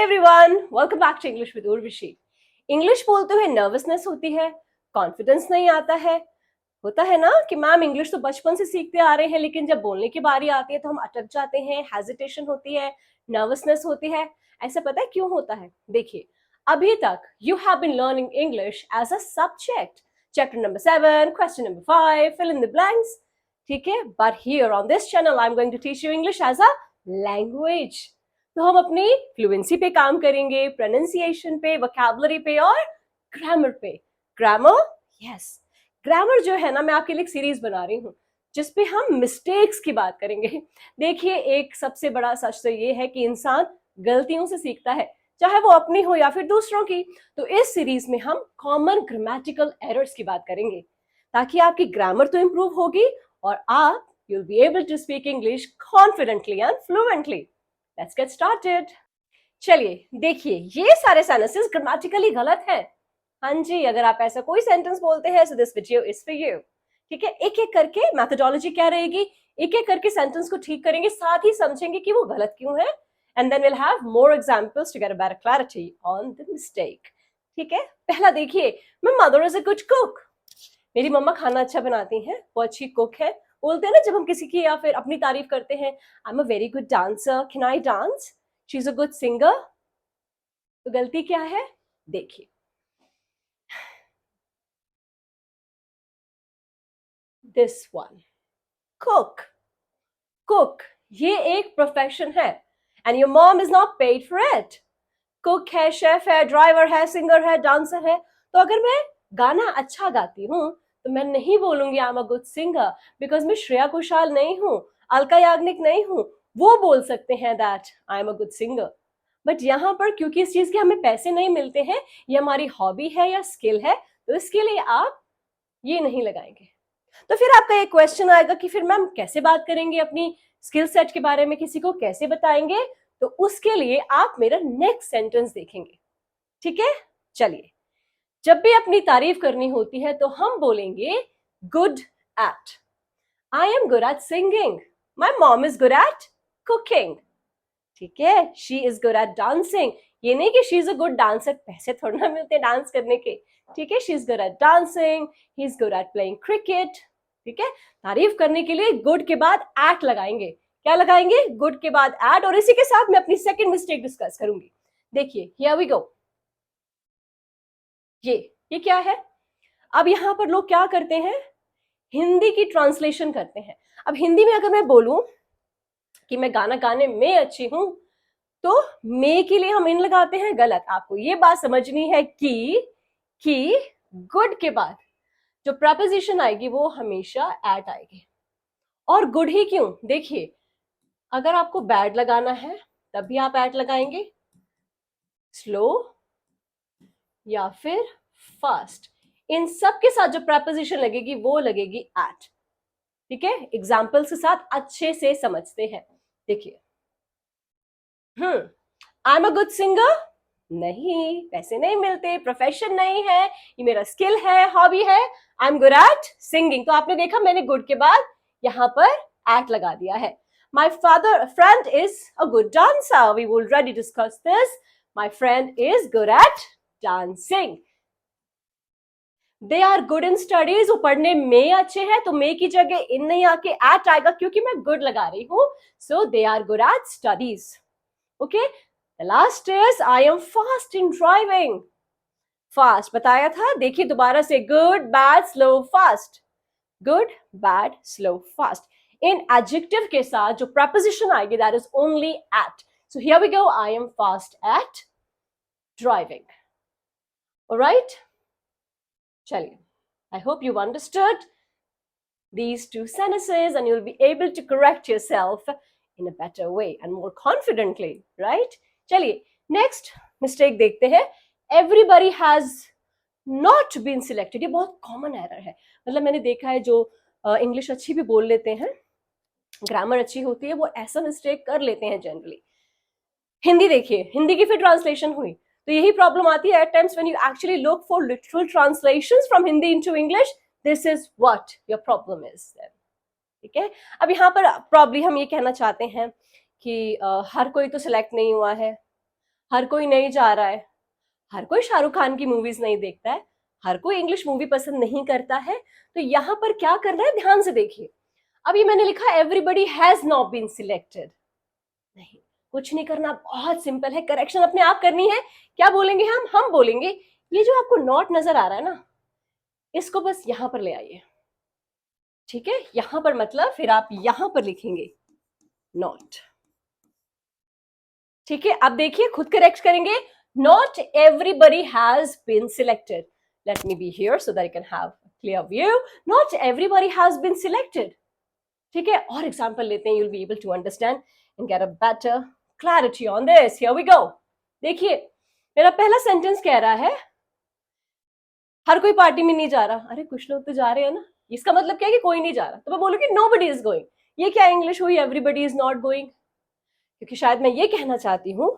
Everyone, welcome back to English with Urvashi. English बोलते हुए nervousness होती है, कॉन्फिडेंस नहीं आता है। होता है ना कि मैम इंग्लिश तो बचपन से सीखते आ रहे हैं, लेकिन जब बोलने की बारी आती है तो हम अटक जाते हैं, हेजिटेशन होती है, नर्वसनेस होती है। ऐसा पता है क्यों होता है? देखिए, अभी तक you have been learning English as a subject. Chapter number 7, question number 5, fill in the blanks. ठीक है, but here on this channel I am going to teach you English as a language. तो हम अपनी fluency पे काम करेंगे, pronunciation पे, vocabulary पे और ग्रामर पे। ग्रामर, यस, ग्रामर जो है ना, मैं आपके लिए एक सीरीज बना रही हूँ जिसपे हम मिस्टेक्स की बात करेंगे। देखिए, एक सबसे बड़ा सच तो ये है कि इंसान गलतियों से सीखता है, चाहे वो अपनी हो या फिर दूसरों की। तो इस सीरीज में हम कॉमन ग्रामेटिकल एरर्स की बात करेंगे, ताकि आपकी ग्रामर तो इंप्रूव होगी और आप you'll be able to speak English confidently and fluently. Let's get started. चलिए देखिए, ये सारे सेंटेंसेस ग्रामेटिकली गलत हैं। हाँ जी, अगर आप ऐसा कोई सेंटेंस बोलते हैं so this video is for you. ठीक है, एक एक करके मैथोडोलॉजी क्या रहेगी, एक एक करके सेंटेंस को ठीक करेंगे, साथ ही समझेंगे कि वो गलत क्यों है, and then we'll have more examples to get a better clarity on the mistake. ठीक है, पहला देखिए, my mother is a good cook. मेरी मम्मा खाना अच्छा बनाती हैं, वो अच्छी कुक है। बोलते हैं ना जब हम किसी की या फिर अपनी तारीफ करते हैं, I am a very good dancer, can I dance, she is a good singer. तो गलती क्या है? देखिए, दिस वन, कुक। कुक ये एक प्रोफेशन है and your mom is not paid for it. Cook है, शेफ है, ड्राइवर है, सिंगर है, डांसर है। तो अगर मैं गाना अच्छा गाती हूँ तो मैं नहीं बोलूंगी I am a good singer, because मैं श्रेया घोषाल नहीं हूँ, अलका याग्निक नहीं हूँ। वो बोल सकते हैं that I am a good singer. But यहाँ पर क्योंकि इस चीज के हमें पैसे नहीं मिलते हैं, ये हमारी हॉबी है या स्किल है, तो इसके लिए आप ये नहीं लगाएंगे। तो फिर आपका एक क्वेश्चन आएगा कि फिर मैम कैसे बात करेंगे अपनी स्किल सेट के बारे में, किसी को कैसे बताएंगे? तो उसके लिए आप मेरा नेक्स्ट सेंटेंस देखेंगे। ठीक है, चलिए, जब भी अपनी तारीफ करनी होती है तो हम बोलेंगे good at. I am good at singing, my mom is good at cooking. ठीक है, she is good at dancing. ये नहीं कि she is a good dancer, पैसे थोड़ा ना मिलते डांस करने के। ठीक है, she is good at dancing, he is good eight playing cricket. ठीक है, तारीफ करने के लिए गुड के बाद एट लगाएंगे। क्या लगाएंगे? गुड के बाद एट। और इसी के साथ मैं अपनी सेकंड मिस्टेक डिस्कस करूंगी। देखिए, हियर वी गो। ये क्या है? अब यहां पर लोग क्या करते हैं, हिंदी की ट्रांसलेशन करते हैं। अब हिंदी में अगर मैं बोलूं कि मैं गाना गाने में अच्छी हूं, तो मे के लिए हम इन लगाते हैं, गलत। आपको ये बात समझनी है कि गुड के बाद जो प्रपोजिशन आएगी वो हमेशा एट आएगी। और गुड ही क्यों? देखिए, अगर आपको बैड लगाना है तब भी आप एट लगाएंगे, स्लो या फिर फास्ट, इन सब के साथ जो प्रपोजिशन लगेगी वो लगेगी एट। ठीक है, एग्जाम्पल्स के साथ अच्छे से समझते हैं। देखिए, I am a good singer, नहीं, पैसे नहीं मिलते, प्रोफेशन नहीं है, ये मेरा स्किल है, हॉबी है, I am good at singing. तो आपने देखा, मैंने गुड के बाद यहां पर एट लगा दिया है। My father friend is a good dancer, we will already discuss this. My friend is good at dancing. They are good in studies, वो पढ़ने में अच्छे हैं, तो मे की जगह इन नहीं आके एट आएगा, क्योंकि मैं गुड लगा रही हूं। So they are good at studies. Okay, the last is I am fast in driving. Fast बताया था, देखिए दोबारा से, good, bad, slow, fast. Good, bad, slow, fast. इन एडजेक्टिव के साथ जो प्रपोजिशन आएगी that is only at. So here we go, I am fast at driving. Alright, चलिए, I hope you've understood these two sentences and you'll be able to correct yourself in a better way and more confidently, right? चलिए, next mistake देखते हैं। Everybody has not been selected। ये बहुत common error है। मतलब मैंने देखा है जो इंग्लिश अच्छी भी बोल लेते हैं, ग्रामर अच्छी होती है, वो ऐसा मिस्टेक कर लेते हैं जनरली। हिंदी देखिए, हिंदी की फिर ट्रांसलेशन हुई तो यही प्रॉब्लम आती है at times when you actually look for literal translations from Hindi into English. This is what your problem is. ठीक है, अब यहाँ पर प्रॉब्ली हम ये कहना चाहते हैं कि हर कोई तो सिलेक्ट नहीं हुआ है, हर कोई नहीं जा रहा है, हर कोई शाहरुख खान की मूवीज नहीं देखता है, हर कोई इंग्लिश मूवी पसंद नहीं करता है। तो यहाँ पर क्या करना है, ध्यान से देखिए। अभी मैंने लिखा everybody has not been selected, नहीं, कुछ नहीं करना, बहुत सिंपल है, करेक्शन अपने आप करनी है। क्या बोलेंगे हम बोलेंगे ये जो आपको नॉट नजर आ रहा है ना, इसको बस यहां पर ले आइए, ठीक है, यहां पर मतलब फिर आप यहां पर लिखेंगे नॉट, ठीक है। अब देखिए खुद करेक्ट करेंगे, not everybody has been selected, let me be here so that I can have clear view, not everybody has been selected, ठीक है। और एग्जांपल लेते हैं, you will be able to understand and get a better clarity on this. Here we go. देखिए मेरा पहला sentence कह रहा है हर कोई पार्टी में नहीं जा रहा। अरे कुछ लोग तो जा रहे हैं ना, इसका मतलब क्या है कि कोई नहीं जा रहा, तो मैं बोलूंगी नोबडी इज गोइंग। ये क्या इंग्लिश हुई, एवरीबडी इज नॉट गोइंग, क्योंकि शायद मैं ये कहना चाहती हूँ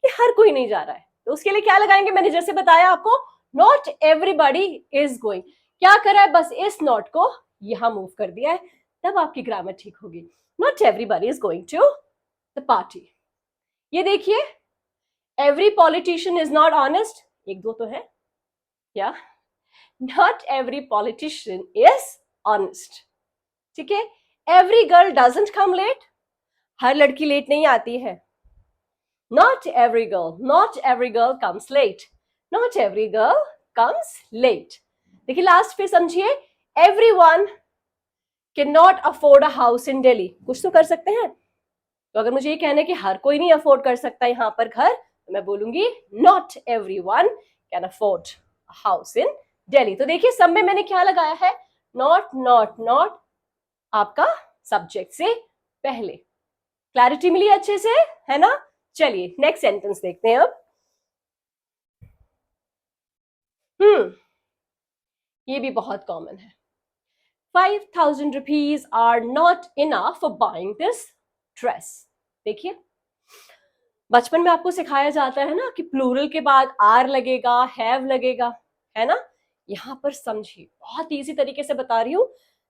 कि हर कोई नहीं जा रहा है। तो उसके लिए क्या लगाएंगे, मैंने जैसे बताया आपको, नॉट एवरीबडी इज गोइंग। क्या करा है, बस इस नॉट को यहां मूव कर दिया है, तब आपकी ग्रामर ठीक होगी। Not everybody is going to the party. ये देखिए, every politician is not honest, एक दो तो है क्या, not every politician is honest, ठीक है। Every girl doesn't come late, हर लड़की लेट नहीं आती है। Not every girl comes late, not every girl comes late. देखिए लास्ट पे समझिए, every one can not afford a house in Delhi, कुछ तो कर सकते हैं। तो अगर मुझे ये कहना है कि हर कोई नहीं अफोर्ड कर सकता यहां पर घर, तो मैं बोलूंगी not every one can afford house in Delhi. तो देखिए सब में मैंने क्या लगाया है, नॉट नॉट नॉट, आपका सब्जेक्ट से पहले। क्लैरिटी मिली अच्छे से, है ना। चलिए नेक्स्ट सेंटेंस देखते हैं अब। ये भी बहुत कॉमन है, 5,000 rupees are not enough for buying this dress। देखिए बचपन में आपको सिखाया जाता है ना कि प्लूरल के बाद आर लगेगा, हैव लगेगा, है ना। यहां पर समझिए, बहुत इजी तरीके से बता रही हूं,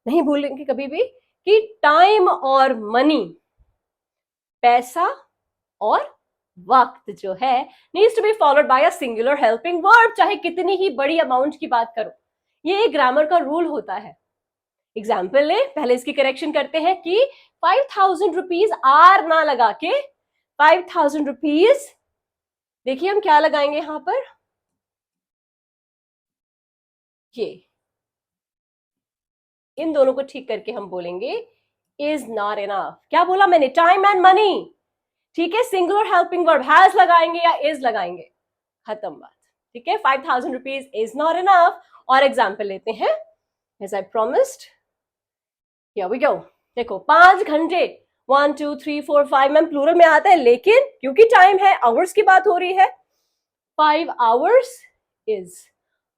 नहीं भूलेंगे कभी भी कि टाइम और मनी, पैसा और वक्त जो है, needs to be followed by a singular helping verb, चाहे कितनी ही बड़ी अमाउंट की बात करो। ये एक ग्रामर का रूल होता है। एग्जाम्पल ले, पहले इसकी करेक्शन करते हैं कि 5,000 रुपीज आर ना लगा के 5,000 रुपीज, देखिए हम क्या लगाएंगे यहां पर, ये इन दोनों को ठीक करके हम बोलेंगे इज नॉट इनफ। क्या बोला मैंने, टाइम एंड मनी, ठीक है। सिंगुलर हेल्पिंग वर्ब हैज लगाएंगे या इज लगाएंगे, खत्म बात, ठीक है। 5,000 रुपीज इज नॉट इनफ। और एग्जाम्पल लेते हैं, as I promised, here we go. देखो 5 घंटे, 1 2 3 4 5 में प्लूरल में आता है, लेकिन क्योंकि टाइम है, आवर्स की बात हो रही है, 5 hours is,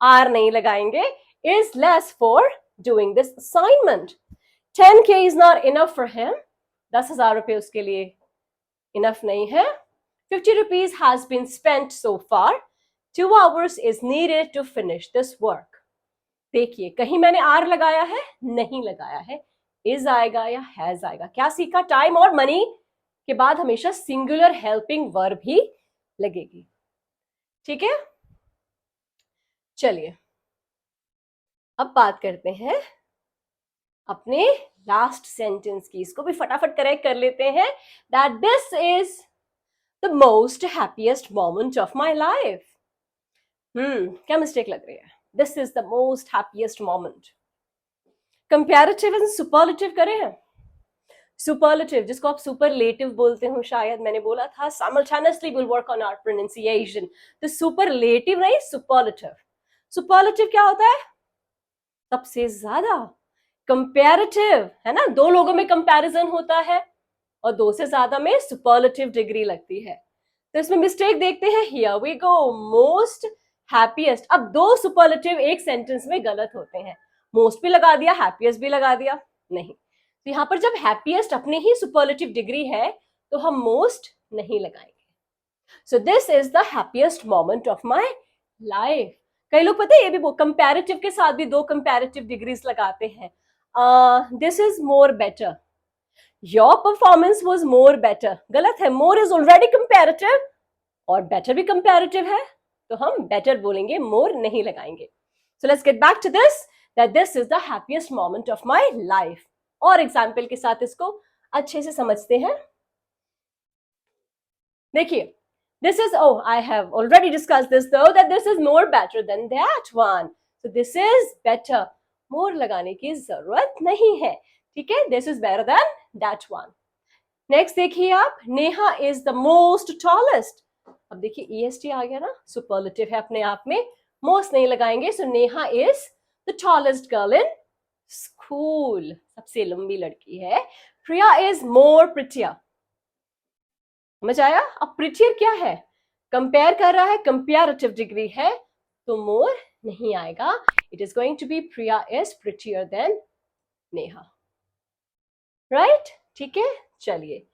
आर नहीं लगाएंगे, is less for doing this assignment। 10K is not enough for him, 10,000 रुपए उसके लिए इनफ नहीं है। 50 rupees has been spent so far, 2 hours is needed to finish this work। देखिए कहीं मैंने आर लगाया है, नहीं लगाया है, इज आएगा या हैज आएगा। क्या सीखा, टाइम और मनी के बाद हमेशा सिंगुलर हेल्पिंग वर्ब ही लगेगी, ठीक है। चलिए अब बात करते हैं अपने लास्ट सेंटेंस की, इसको भी फटाफट करेक्ट कर लेते हैं। That this is the most happiest moment of my life. क्या मिस्टेक लग रही है, this is the most happiest moment. Comparative and superlative करे हैं। सुपरलेटिव जिसको आप सुपरलेटिव बोलते हो, शायद मैंने बोला था simultaneously will work on our pronunciation. तो सुपरलेटिव नहीं, सुपरलेटिव। सुपरलेटिव क्या होता है, सबसे ज्यादा। कंपैरेटिव है ना, दो लोगों में कंपैरिजन होता है और दो से ज्यादा में सुपरलेटिव डिग्री लगती है। तो इसमें मिस्टेक देखते हैं, here we go, most happiest. अब दो सुपरलेटिव एक सेंटेंस में गलत होते हैं, मोस्ट भी लगा दिया, हैप्पीएस्ट भी लगा दिया, नहीं। तो यहां पर जब हैप्पीएस्ट अपनी ही सुपरलेटिव डिग्री है तो हम मोस्ट नहीं लगाएंगे। So this is the happiest moment of my life. कई लोग पता है ये भी कंपैरेटिव के साथ भी दो कंपैरेटिव डिग्रीज लगाते हैं। This is more better, your performance was more better, गलत है, मोर इज ऑलरेडी कंपैरेटिव और better भी comparative है, तो हम better बोलेंगे, more नहीं लगाएंगे. So let's get back to this, that this is the happiest moment of my life. और example के साथ इसको अच्छे से समझते हैं. देखिए, this is, oh, I have already discussed this though, that this is more better than that one. So this is better. More लगाने की जरूरत नहीं है. ठीक है, this is better than that one. Next देखिए आप, Neha is the most tallest. अब देखिए EST आ गया ना, superlative है अपने आप में, most नहीं लगाएंगे. So Neha is the tallest girl in school. सबसे लंबी लड़की है. प्रिया is more prettier. समझ आया? अब प्रिटियर क्या है? कंपेयर कर रहा है, कंपेरेटिव डिग्री है, तो मोर नहीं आएगा. It is going to be Priya is prettier than Neha. Right? ठीक है, चलिए.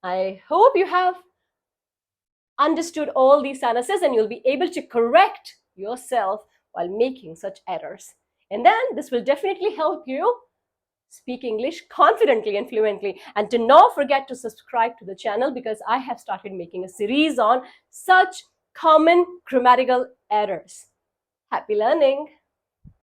I hope you have understood all these sentences and you'll be able to correct yourself while making such errors. And then this will definitely help you speak English confidently and fluently. And do not forget to subscribe to the channel because I have started making a series on such common grammatical errors. Happy learning!